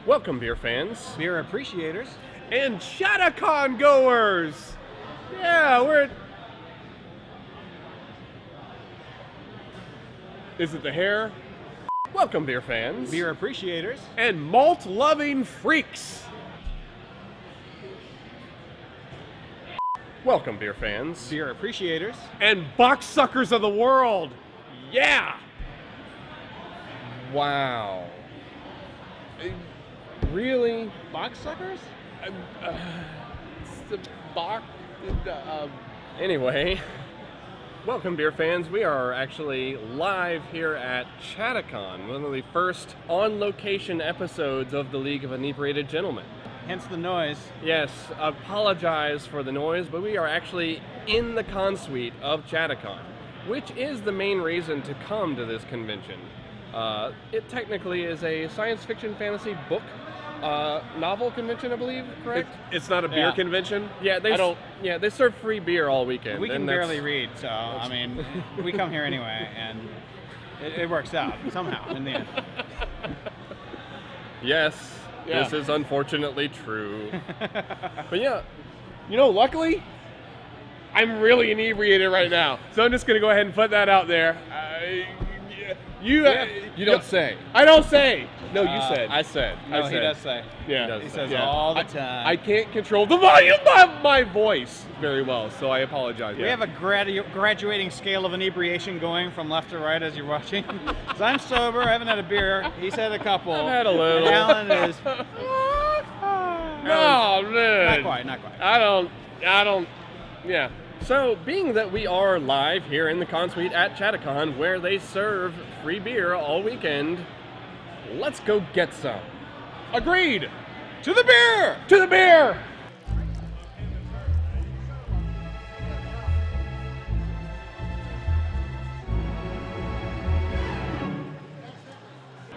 Welcome, beer fans. Beer appreciators. And Chattacon goers! Yeah, we're... Is it the hair? Welcome, beer fans. Beer appreciators. And malt-loving freaks! Welcome, beer fans. Beer appreciators. And box suckers of the world! Yeah! Wow. Really? Box suckers? It's the box. Anyway, welcome, beer fans. We are actually live here at Chattacon, one of the first on-location episodes of the League of Inebriated Gentlemen. Hence the noise. Yes, apologize for the noise, but we are actually in the con suite of Chattacon, which is the main reason to come to this convention. It technically is a science fiction fantasy book novel convention, I believe, correct? It's not a beer convention? Yeah, they serve free beer all weekend. We can barely read, so, I mean, we come here anyway, and it works out somehow in the end. Yes, this is unfortunately true. But yeah, You know, luckily, I'm really inebriated right now, so I'm just going to go ahead and put that out there. You don't say. I don't say. No, you said. I said. No, he does say. Yeah. He says all the time. I can't control the volume of my voice very well, so I apologize. We have a graduating scale of inebriation going from left to right as you're watching. So I'm sober, I haven't had a beer. He's had a couple. I've had a little. And Alan is... No, man. Not quite. I don't, yeah. So, being that we are live here in the con suite at Chattacon, where they serve free beer all weekend, let's go get some. Agreed. To the beer. To the beer.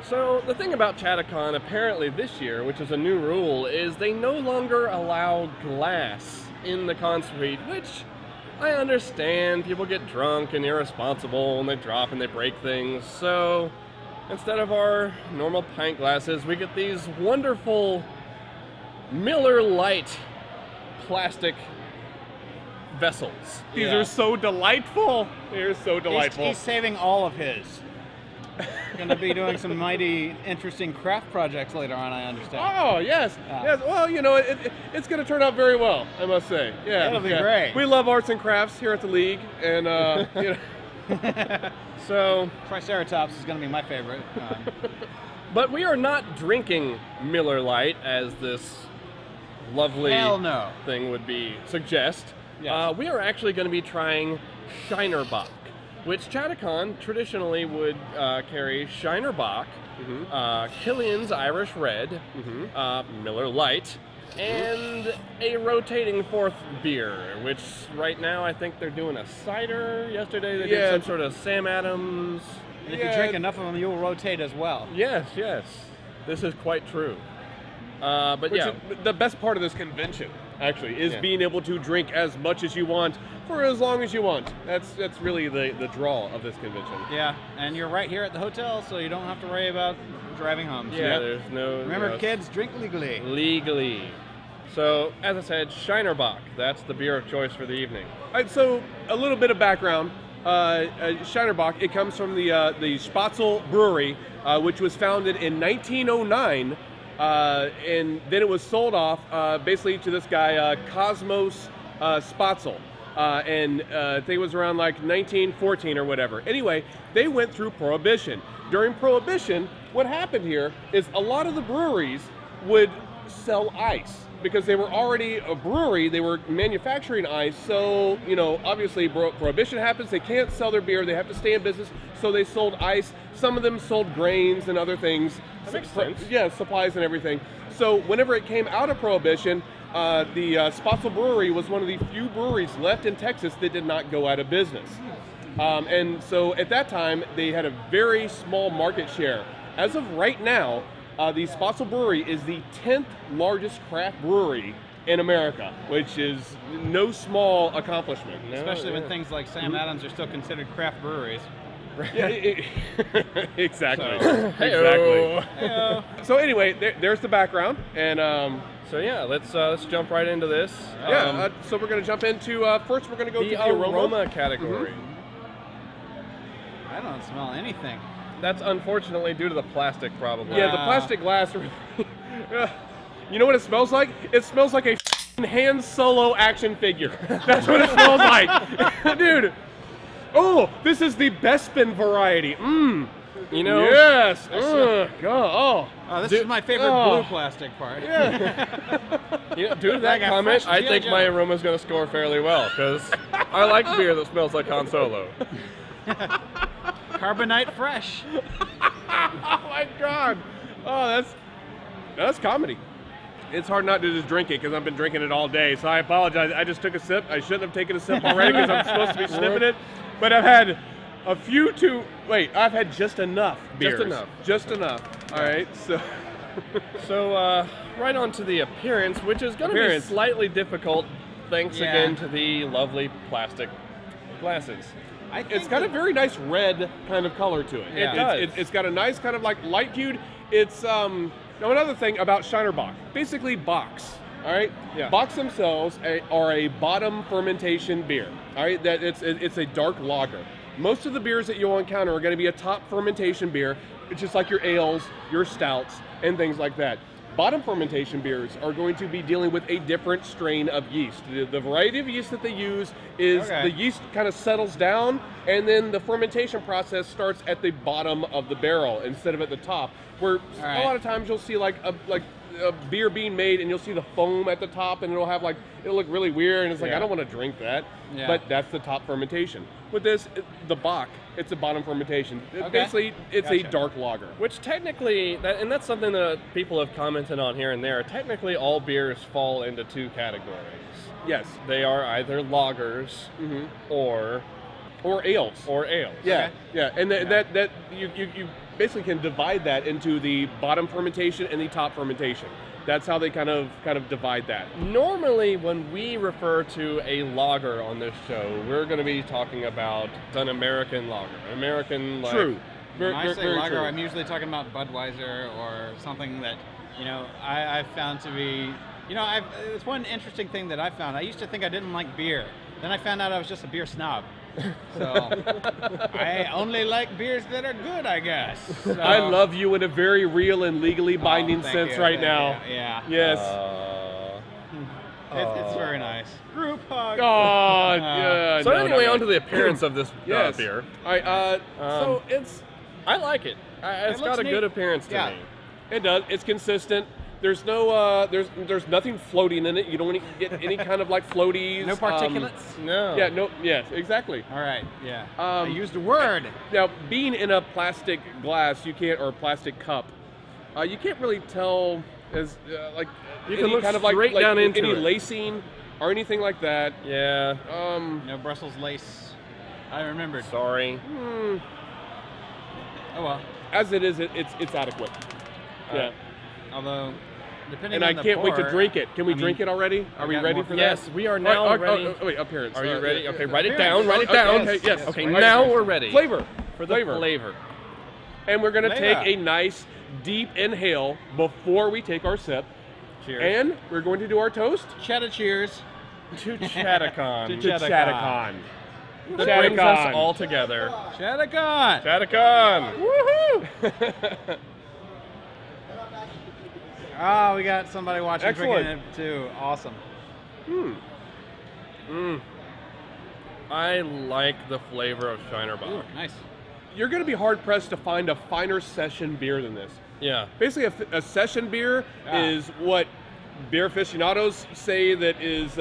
So, the thing about Chattacon apparently this year, which is a new rule, is they no longer allow glass in the con suite, which I understand. People get drunk and irresponsible and they drop and they break things. So, instead of our normal pint glasses, we get these wonderful Miller Lite plastic vessels. These are so delightful. They're so delightful. He's saving all of his. Going to be doing some mighty interesting craft projects later on, I understand. Oh, yes. Yes. Well, you know, it's going to turn out very well, I must say. Yeah. That'll be great. We love arts and crafts here at the League, and, you know. So, Triceratops is going to be my favorite. but we are not drinking Miller Lite as this lovely thing would suggest. Yes. We are actually going to be trying Shiner Bock, which Chattacon traditionally would carry Shiner Bock, Killian's Irish Red, Miller Lite, and a rotating fourth beer, which right now I think they're doing a cider. Yesterday they did some sort of Sam Adams. And if you drink enough of them, you'll rotate as well. Yes, yes. This is quite true. But the best part of this convention, actually, is being able to drink as much as you want for as long as you want. That's really the draw of this convention. Yeah, and you're right here at the hotel, so you don't have to worry about driving home. So there's no... Remember, kids, drink legally. Legally. So, as I said, Shiner Bock, that's the beer of choice for the evening. All right, so a little bit of background. Shiner Bock, it comes from the Spatzel Brewery, which was founded in 1909. And then it was sold off basically to this guy, Cosmos Spatzel. And I think it was around like 1914 or whatever. Anyway, they went through Prohibition. During Prohibition, what happened here is a lot of the breweries would sell ice because they were already a brewery, they were manufacturing ice, so, you know, obviously Prohibition happens, they can't sell their beer, they have to stay in business, so they sold ice. Some of them sold grains and other things. That makes sense. Yeah, supplies and everything. So whenever it came out of Prohibition, the Spatzel Brewery was one of the few breweries left in Texas that did not go out of business. And so at that time, they had a very small market share. As of right now, the Spatzel Brewery is the 10th largest craft brewery in America, which is no small accomplishment. Especially when things like Sam Adams are still considered craft breweries. Yeah, exactly. So, exactly. Heyo. So anyway, there's the background, and So yeah, let's jump right into this. so we're gonna jump into first. We're gonna go the through the aroma category. I don't smell anything. That's unfortunately due to the plastic, probably. Yeah, the plastic glass. You know what it smells like? It smells like a Han Solo action figure. That's what it smells like, dude. Oh, this is the Bespin variety. Mmm. You know. Yes. God. Oh. Oh, this is my favorite blue plastic part. Yeah. You know, due to that Like a comment, fresh I G.I. think Joe. my aroma is going to score fairly well because I like beer that smells like Han Solo. Carbonite fresh. Oh my God. Oh, that's comedy. It's hard not to just drink it because I've been drinking it all day. So I apologize. I just took a sip. I shouldn't have taken a sip already because I'm supposed to be sniffing it. But I've had a few I've had just enough beers. Just enough. Just enough. All right. So. So right on to the appearance, which is going to be slightly difficult thanks again to the lovely plastic glasses. It's got a very nice red kind of color to it. Yeah. It's got a nice kind of like light hued. It's now another thing about Shiner Bock, basically Bocks. All right, Bocks themselves are a bottom fermentation beer. All right, that it's a dark lager. Most of the beers that you'll encounter are going to be a top fermentation beer. It's just like your ales, your stouts, and things like that. Bottom fermentation beers are going to be dealing with a different strain of yeast. The variety of yeast that they use is the yeast kind of settles down, and then the fermentation process starts at the bottom of the barrel instead of at the top. Where a lot of times you'll see like a beer being made, and you'll see the foam at the top, and it'll look really weird, and it's like I don't want to drink that. Yeah. But that's the top fermentation. With this, the Bock, it's a bottom fermentation. Basically, it's a dark lager. Which technically, and that's something that people have commented on here and there, technically all beers fall into two categories. Yes. They are either lagers or ales. Or ales. Yeah, and that you basically can divide that into the bottom fermentation and the top fermentation. That's how they kind of divide that. Normally, when we refer to a lager on this show, we're going to be talking about an American lager. True. When I say lager, I'm usually talking about Budweiser or something that, I've found to be, it's one interesting thing that I found. I used to think I didn't like beer. Then I found out I was just a beer snob. So I only like beers that are good, I guess. So. I love you in a very real and legally binding sense right now. Yeah. Yes. It's very nice. Group hug. Oh, yeah. So anyway, on to the appearance of this beer. All right. So I like it. It's got a good appearance to me. It does. It's consistent. There's no, there's nothing floating in it. You don't get any kind of like floaties. No particulates? No. Yeah, no, yes, exactly. All right, yeah. I used a word. Now, being in a plastic glass, or plastic cup, you can't really tell as like you can look kind of straight down into any it. lacing or anything like that. Yeah. No Brussels lace. I remembered. Sorry. Oh well. As it is, it's adequate. Yeah. Although. And I can't wait to drink it. Can we drink it already? Are we ready for that? Yes, we are now ready. Wait, appearance. Are you ready? Okay, write it down. Write it down. Okay, yes. Okay, now we're ready. Flavor. For the flavor. And we're going to take a nice deep inhale before we take our sip. Cheers. And we're going to do our toast. Cheers. To Chattacon. To Chattacon. That brings us all together. Chattacon. Chattacon. Woohoo! Oh, we got somebody watching. Excellent. Drinking it too. Awesome. I like the flavor of Shiner Bock. Ooh, nice. You're going to be hard pressed to find a finer session beer than this. Yeah. Basically, a session beer is what beer aficionados say that is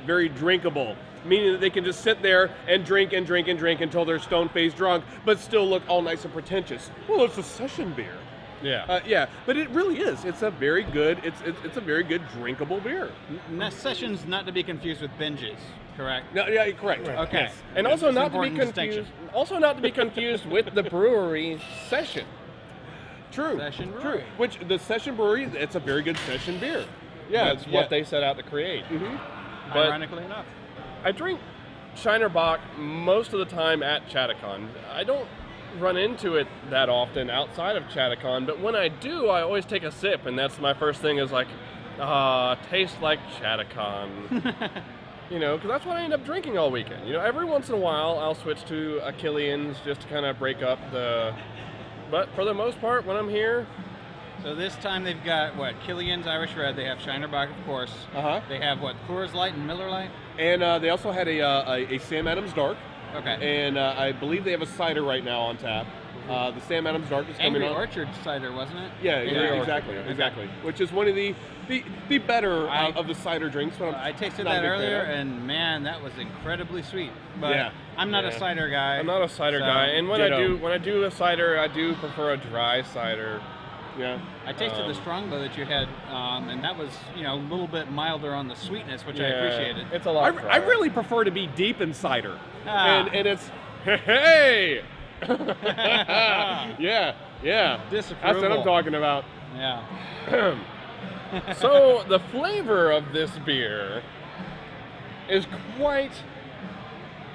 very drinkable, meaning that they can just sit there and drink and drink and drink until they're stone-faced drunk, but still look all nice and pretentious. Well, it's a session beer. Yeah. But it really is. It's a very good. It's a very good drinkable beer. Sessions not to be confused with binges, correct? No, yeah, correct. Okay. Yes. And also not to be Important confused. Also not to be confused with the brewery session. True. Session True. brewery. Which the session brewery, it's a very good session beer. Yeah, That's what they set out to create. But ironically enough. I drink Shiner Bock most of the time at Chattacon. I don't run into it that often outside of Chattacon, but when I do, I always take a sip, and that's my first thing is like, tastes like Chattacon. You know, because that's what I end up drinking all weekend. You know, every once in a while, I'll switch to a Killian's just to kind of break up the... But for the most part, when I'm here... So this time they've got, what, Killian's Irish Red. They have Shiner Bock, of course. They have, what, Coors Light and Miller Lite? And they also had a Sam Adams Dark. Okay. And I believe they have a cider right now on tap. The Sam Adams Dark is coming Angry on. Orchard cider, wasn't it? Yeah, Angry exactly, Orchard. exactly. Which is one of the better of the cider drinks. But I tasted not a that big fan earlier, of. and man, that was incredibly sweet. But Yeah. I'm not a cider guy. I'm not a cider so- guy, and when Ditto. I do a cider, I do prefer a dry cider. Yeah. I tasted the Strongbow that you had, and that was, you know, a little bit milder on the sweetness, which I appreciated. It's a lot. I really prefer to be deep in cider. Ah. And it's, hey! yeah. That's what I'm Disapproval. talking about. Yeah. So the flavor of this beer is quite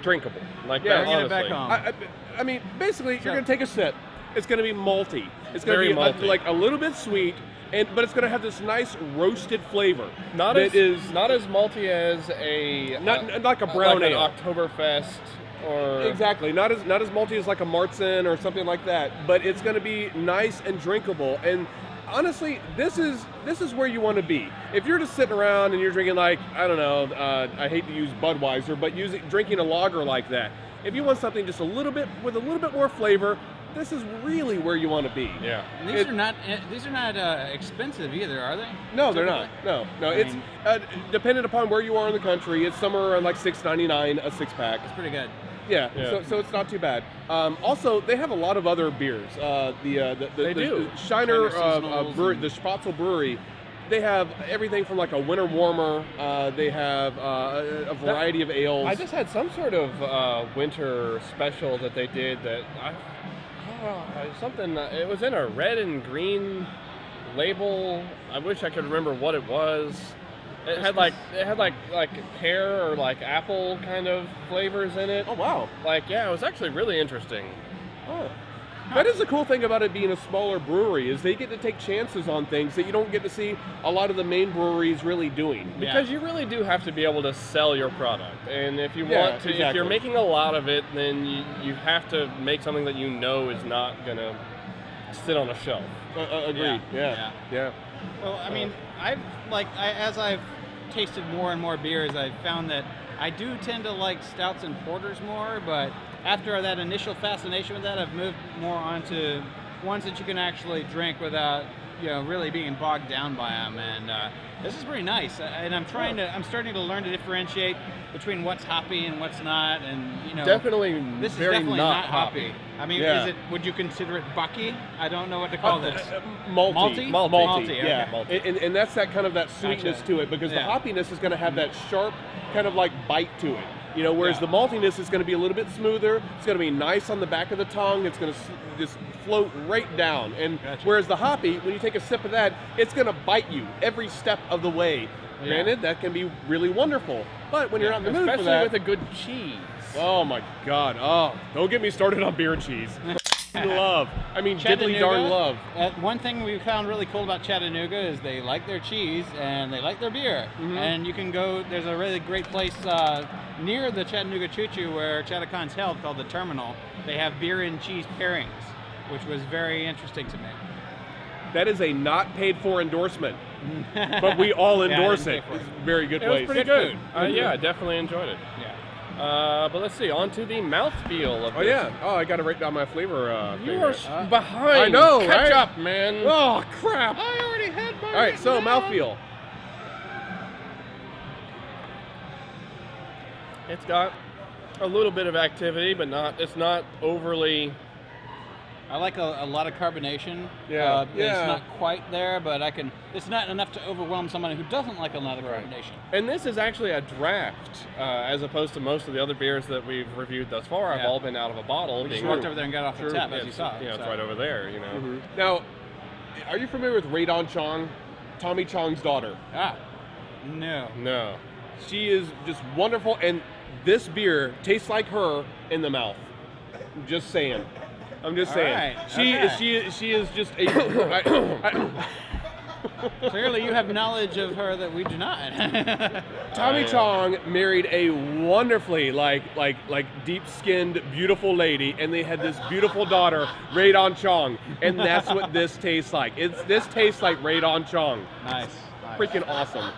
drinkable. Like Yeah, that, bringing it back honestly. home. I mean, basically, So- you're going to take a sip. It's going to be malty. It's going Very to be malty. like a little bit sweet, but it's going to have this nice roasted flavor. Not that as not as malty as a Not like a brown like ale. an Oktoberfest or Exactly, not as malty as like a Marzen or something like that, but it's going to be nice and drinkable. And honestly, this is where you want to be. If you're just sitting around and you're drinking like, I don't know, I hate to use Budweiser, but drinking a lager like that. If you want something just a little bit with a little bit more flavor, this is really where you want to be. yeah. And these are not expensive either, are they? No, they're not. No. It's dependent upon where you are in the country. It's somewhere around like $6.99 a 6-pack. It's pretty good. Yeah. Yeah. So it's not too bad. Also, they have a lot of other beers. They do. The Shiner Seasonals brewery, and- the Spatzel Brewery. They have everything from like a winter warmer. They have a variety of ales. I just had some sort of winter special that they did that something. It was in a red and green label. I wish I could remember what it was. It had like pear or like apple kind of flavors in it. Oh wow. Like yeah, it was actually really interesting. Oh. That is the cool thing about it being a smaller brewery is they get to take chances on things that you don't get to see a lot of the main breweries really doing. Because you really do have to be able to sell your product, and if you Yeah, want to, if exactly. you're making a lot of it, then you have to make something that you know is not gonna sit on a shelf. Agreed. Yeah. Well, I mean, as I've tasted more and more beers, I've found that I do tend to like stouts and porters more, but after that initial fascination with that, I've moved more onto ones that you can actually drink without, you know, really being bogged down by them. And this is pretty nice. And I'm starting to learn to differentiate between what's hoppy and what's not. And you know, Definitely this is very definitely not hoppy. I mean, Yeah. would you consider it bucky? I don't know what to call this. Malty. Malty, Yeah. okay. And that's that kind of that sweetness Gotcha. to it because Yeah. the hoppiness is going to have that sharp kind of like bite to it. You know, whereas the maltiness is going to be a little bit smoother. It's going to be nice on the back of the tongue. It's going to just float right down. And Gotcha. whereas the hoppy, when you take a sip of that, it's going to bite you every step of the way. Yeah. Granted, that can be really wonderful. But when you're not in the mood for Especially that, with a good cheese. oh my God! Oh, don't get me started on beer and cheese. Love. I mean, diddly darn love. One thing we found really cool about Chattanooga is they like their cheese and they like their beer. Mm-hmm. And you can go, there's a really great place near the Chattanooga Choo Choo where Chattacon's held called the Terminal. They have beer and cheese pairings, which was very interesting to me. That is a not paid for endorsement, but we all Yeah, I endorse didn't it. pay for It's a very good It was place. pretty Good good. food. Yeah, I definitely enjoyed it. Yeah. But let's see, on to the mouthfeel of Oh this. yeah. Oh, I got to write down my flavor. You thing are here. behind. I know, Catch right? up, man. Oh crap! I already had mine. All right, so mouthfeel. It's got a little bit of activity, but it's not overly. I like a lot of carbonation. Yeah. It's Yeah. not quite there, but it's not enough to overwhelm someone who doesn't like a lot of carbonation. And this is actually a draft, as opposed to most of the other beers that we've reviewed thus far. Have Yeah. all been out of a bottle. We just being- walked over there and got off the tap, as you It's, saw. you know, it's so. right over there. You know. Now, are you familiar with Radon Chong, Tommy Chong's daughter? Ah, no. No. She is just wonderful, and this beer tastes like her in the mouth. Just saying. I'm just All saying. right, She okay. she is just a. Clearly, you have knowledge of her that we do not. Tommy Chong married a wonderfully like deep-skinned, beautiful lady, and they had this beautiful daughter, Radon Chong, and that's what this tastes like. This tastes like Radon Chong. Nice. Freaking awesome.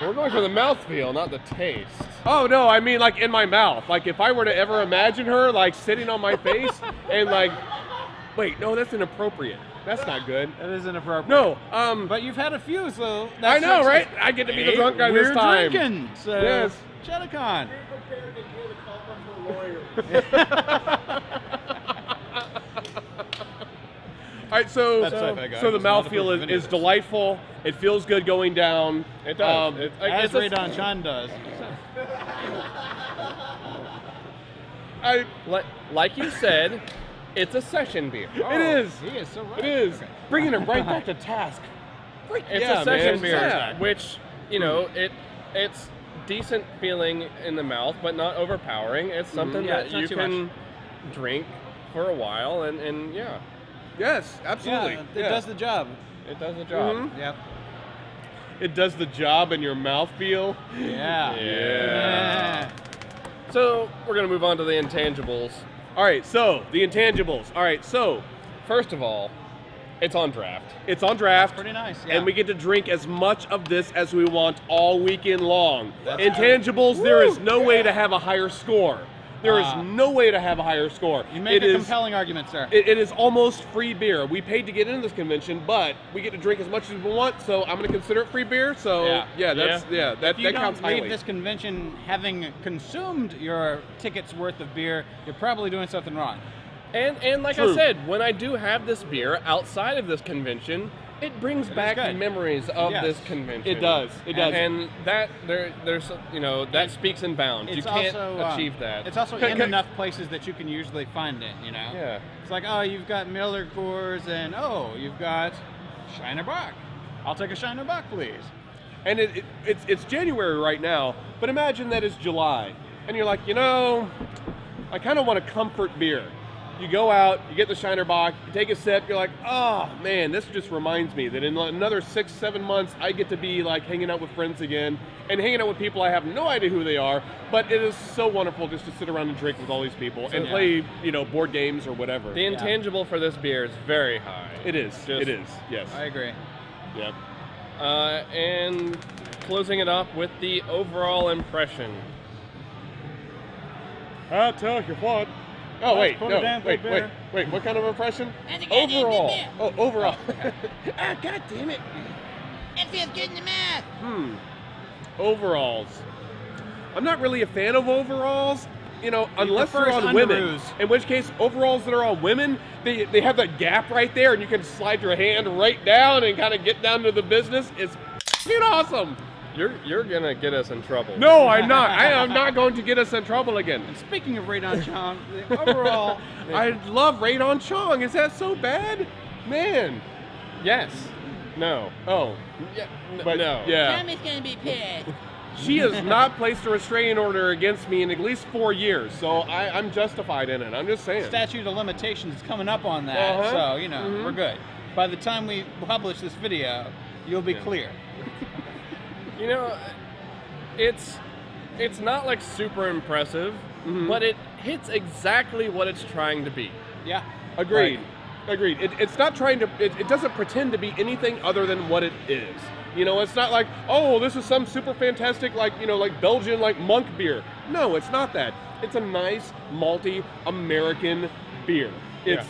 We're going for the mouthfeel, not the taste. Oh no, I mean like in my mouth. Like if I were to ever imagine her like sitting on my face and like, wait, no, that's inappropriate. That's not good. That is inappropriate. No, but you've had a few, so I that's know, right? I get to be the drunk guy this time. We're drinking, so yes. Chattacon. All right, so That's sci-fi guy. so the It's not a mouthfeel proof is videos. delightful. It feels good going down. It does. As It's a- Radon Chan does. like you said, it's a session beer. It is. He is so right. It is. Okay. Bringing him right back to task. It's Yeah, a session man. beer, Yeah. which, you know, it's decent feeling in the mouth, but not overpowering. It's something Yeah, that it's not you too can much. drink for a while, and yeah, Yes, absolutely. Yeah, it does the job. it does the job. Mhm. Yep. It does the job in your mouthfeel. Yeah. Yeah. So we're gonna move on to the intangibles. All right, so the intangibles. All right, so First of all, it's on draft. it's on draft. Pretty nice. Yeah. And we get to drink as much of this as we want all weekend long. That's Intangibles, there is no way to have a higher score. There is Ah. no way to have a higher score. You make It a is- compelling argument, sir. It is almost free beer. We paid to get into this convention, but we get to drink as much as we want, so I'm going to consider it free beer. So that If you counts don't leave highly. this convention having consumed your ticket's worth of beer, you're probably doing something wrong. And like True. I said, when I do have this beer outside of this convention, it brings back good. memories of Yes. this convention. It does. It does. And that there's you know that speaks in bounds. You It's can't also, achieve that. It's also Can- in can- enough places that you can usually find it, you know? Yeah. It's like, oh, you've got Miller Coors and, oh, you've got Shiner Bock. I'll take a Shiner Bock, please. And it's January right now, but imagine that it's July, and you're like, you know, I kind of want a comfort beer. You go out, you get the Shiner Bock, you take a sip, you're like, oh man, this just reminds me that in another 6-7 months, I get to be like hanging out with friends again, and hanging out with people I have no idea who they are, but it is so wonderful just to sit around and drink with all these people and Yeah. play, you know, board games or whatever. The intangible for this beer is very high. It is. It is. Yes. I agree. Yep. And closing it off with the overall impression. I tell you what. Oh wait, put no, it down, wait. beer. What kind of impression? That's a goddamn Overall. good beer. Oh, overall. Ah, God damn it. It feels good in the mouth. Overalls. I'm not really a fan of overalls, you know, unless they're prefers on women. underoos. In which case, overalls that are on women, they have that gap right there, and you can slide your hand right down and kind of get down to the business. It's f***ing awesome. You're gonna get us in trouble. No, I'm not. I am not going to get us in trouble again. And speaking of Radon Chong, the overall, I love Radon Chong. Is that so bad? Man. Yes. No. Oh. Yeah. But no. yeah. Tommy's gonna be pissed. She has not placed a restraining order against me in at least 4 years, so I'm justified in it. I'm just saying. statute of limitations is coming up on that, Uh-huh. so, you know, we're good. By the time we publish this video, you'll be clear. You know, it's not like super impressive, but it hits exactly what it's trying to be. Yeah. Agreed. Agreed. It's not trying to. It doesn't pretend to be anything other than what it is. You know, it's not like, oh, this is some super fantastic, like, you know, like Belgian, like monk beer. No, it's not that. It's a nice, malty, American beer. It's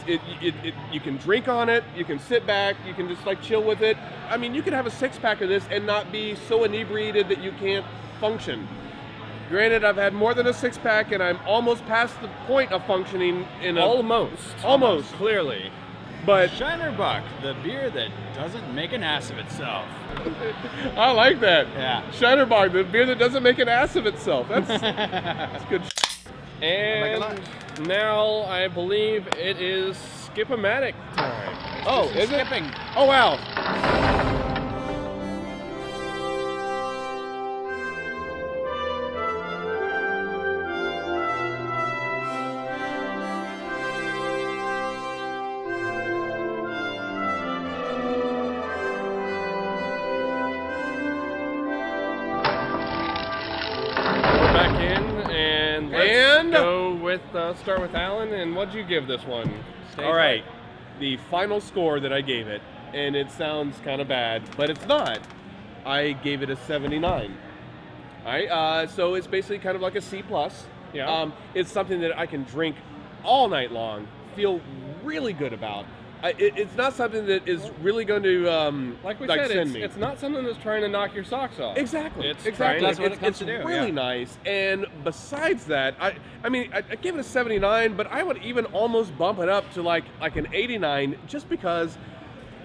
you can drink on it, you can sit back, you can just like chill with it. I mean, you could have a 6-pack of this and not be so inebriated that you can't function. Granted, I've had more than a 6-pack and I'm almost past the point of functioning in a... Almost. Clearly. But Shiner Bock, the beer that doesn't make an ass of itself. I like that. Yeah. Shiner Bock, the beer that doesn't make an ass of itself. That's good. And now I believe it is Skip-O-MATIC time. Oh, is it? Skipping. Oh, wow. back in, and let's go with start with Alan. And what'd you give this one? All right, the final score that I gave it, and it sounds kind of bad, but it's not. I gave it a 79. All right, so it's basically kind of like a C+. Yeah. It's something that I can drink all night long, feel really good about. It's not something that is really going to like we like said, send me. it's not something that's trying to knock your socks off. Exactly. It's exactly. That's what it comes to do, really nice. And besides that, I mean, I give it a 79, but I would even almost bump it up to like an 89, just because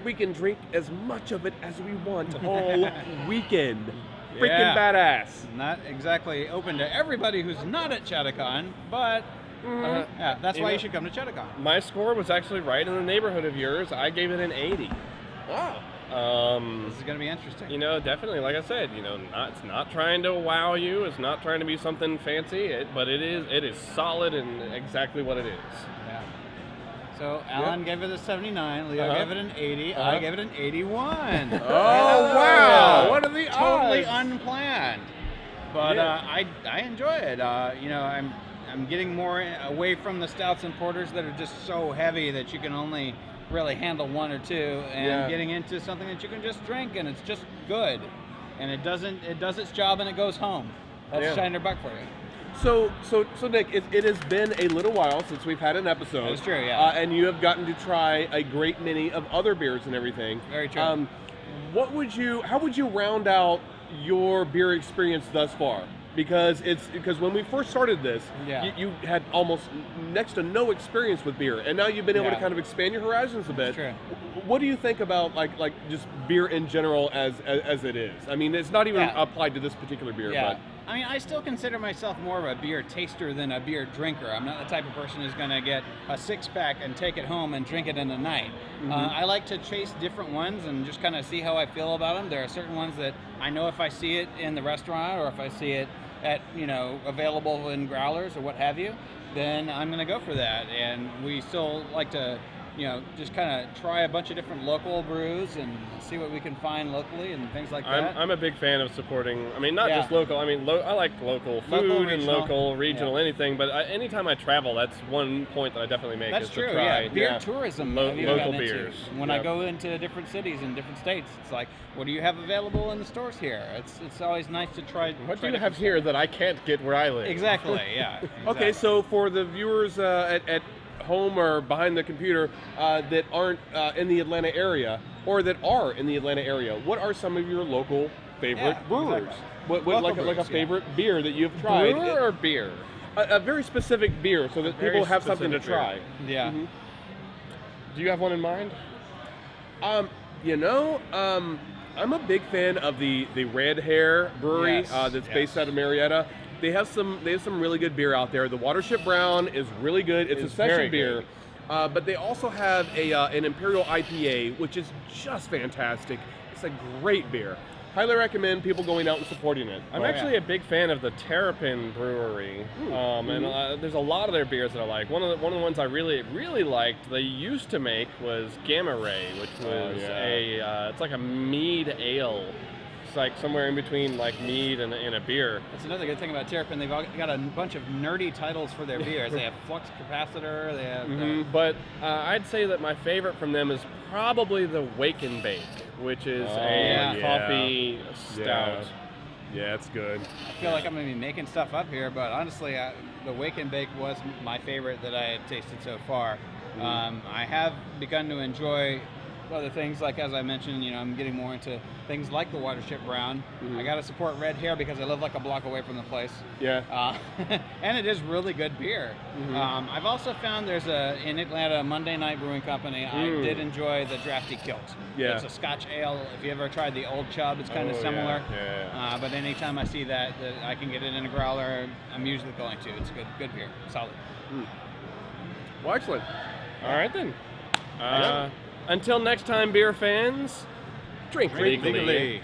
we can drink as much of it as we want all weekend. Freaking badass. Not exactly open to everybody who's not at Chattacon, but yeah, that's why you should come to Chattacon. My score was actually right in the neighborhood of yours. I gave it an 80. Wow. This is going to be interesting. You know, definitely, like I said, you know, it's not trying to wow you. It's not trying to be something fancy, but it is solid and exactly what it is. Yeah. So Alan gave it a 79, Leo gave it an 80, I gave it an 81. Oh, wow. What are the Totally odds? unplanned. But I enjoy it. You know, I'm getting more away from the stouts and porters that are just so heavy that you can only really handle one or two, and getting into something that you can just drink and it's just good, and it does its job and it goes home. That's Shiner Bock for you. So Nick, it has been a little while since we've had an episode. That's true, yeah. And you have gotten to try a great many of other beers and everything. Very true. How would you round out your beer experience thus far? Because when we first started this, you had almost next to no experience with beer, and now you've been able to kind of expand your horizons a bit. That's true. What do you think about like just beer in general as it is? I mean, it's not even applied to this particular beer, but. I mean, I still consider myself more of a beer taster than a beer drinker. I'm not the type of person who's going to get a six-pack and take it home and drink it in a night. I like to chase different ones and just kind of see how I feel about them. There are certain ones that I know if I see it in the restaurant or if I see it at, you know, available in growlers or what have you, then I'm going to go for that. And we still like to, you know, just kind of try a bunch of different local brews and see what we can find locally and things like that. I'm a big fan of supporting, I mean, not just local, I mean, I like local food and local, regional, anything, but anytime I travel, that's one point that I definitely make. That's is true, to try beer tourism. local beers. When I go into different cities and different states, it's like, what do you have available in the stores here? It's always nice to try. What do you have here that I can't get where I live? Exactly, yeah. Exactly. Okay, so for the viewers at home or behind the computer that aren't in the Atlanta area, or that are in the Atlanta area, what are some of your local favorite brewers? Exactly. What like a favorite beer that you've tried? Brewer or beer? A very specific beer, so that people have something to try. Yeah. Do you have one in mind? You know, I'm a big fan of the Red Hair Brewery that's based out of Marietta. They have some really good beer out there. The Watership Brown is really good. It's a session beer. But they also have an Imperial IPA, which is just fantastic. It's a great beer. Highly recommend people going out and supporting it. I'm actually a big fan of the Terrapin Brewery, and there's a lot of their beers that I like. One of the ones I really liked, they used to make, was Gamma Ray, which was it's like a mead ale. It's like somewhere in between like mead and a beer. That's another good thing about Terrapin. They've got a bunch of nerdy titles for their beers. They have Flux Capacitor. They have. But I'd say that my favorite from them is probably the Wake and Bake, which is a coffee stout. Yeah, it's good. I feel like I'm going to be making stuff up here, but honestly, the Wake and Bake was my favorite that I had tasted so far. I have begun to enjoy other things, like as I mentioned, you know, I'm getting more into things like the Watership Brown. I got to support Red Hair because I live like a block away from the place. Yeah. And it is really good beer. I've also found there's in Atlanta, Monday Night Brewing Company. I did enjoy the Drafty Kilt. Yeah. It's a Scotch ale. If you ever tried the Old Chub, it's kind of similar. Yeah. But anytime I see that I can get it in a growler, I'm usually going to. It's good beer. Solid. Well, excellent. All right then. Until next time, beer fans, drink legally.